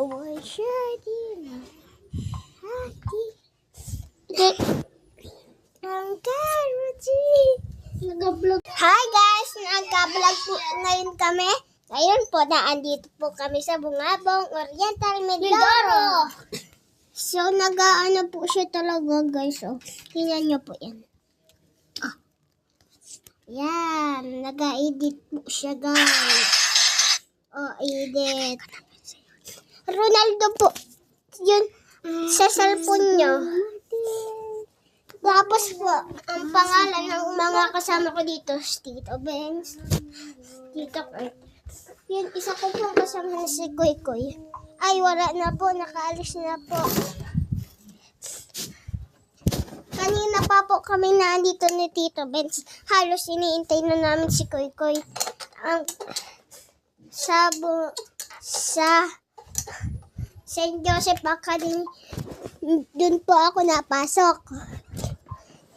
Away siya din. Hati. Ang karuti. Nag-vlog. Hi guys! Nag-vlog po ngayon kami. Ngayon po, naandito po kami sa Bungabong Oriental Mindoro. So, nag-ano po siya talaga guys. Oh. Tingnan nyo po yan. Ah. Yan. Nag-edit po siya guys. Oh, edit. Ronaldo po. Yun. Sa cellphone nyo. Tapos po, ang pangalan ng mga kasama ko dito, Tito Benz, Tito Kurt. Yun, isa ko pong kasama na si Koy Koy. Ay, wala na po, nakaalis na po. Kanina pa po kami nandito ni Tito Benz. Halos iniintay na namin si Koy Koy. Sa St. Joseph Academy, dun po ako napasok.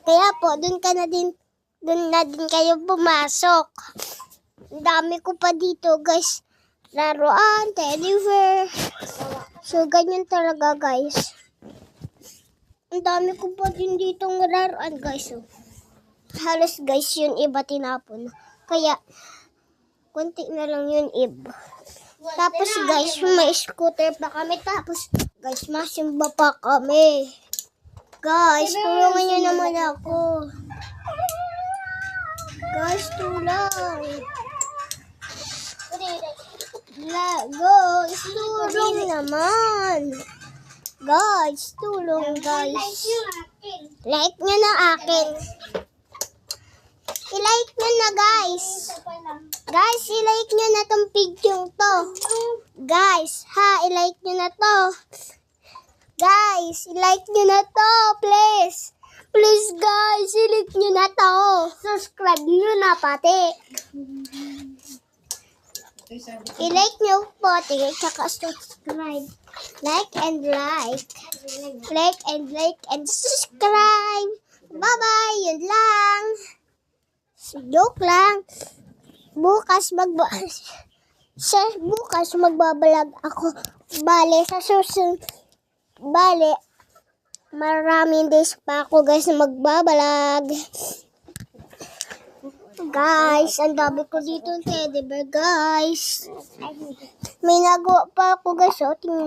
Kaya po, dun na din kayo pumasok. Ang dami ko pa dito, guys. Laruan, teddy bear. So, ganyan talaga, guys. Ang dami ko pa din ditong laruan, guys. So, halos, guys, yun iba tinapon. Kaya, konti na lang yun iba. Tapos, guys, may scooter pa kami. Tapos, guys, masimba pa kami. Guys, tulungan nyo naman ako. Guys, tulong. Guys, tulong naman. Guys, tulong guys. Like nyo na akin. I-like nyo na guys. Guys, i-like nyo na tong video to. Guys, i-like nyo na to. Guys, i-like nyo na to, please. Please, guys, i-like nyo na to. Subscribe nyo na pati. I-like nyo po, tsaka subscribe. Like and like. Like and subscribe. Bye-bye, yun lang. Joke lang. Bukas magbabalag ako. Bale, maraming days pa ako guys na magbabalag. Guys, ang dami ko dito ng teddy bear guys. May nagawa pa ako guys. Oh, tingnan.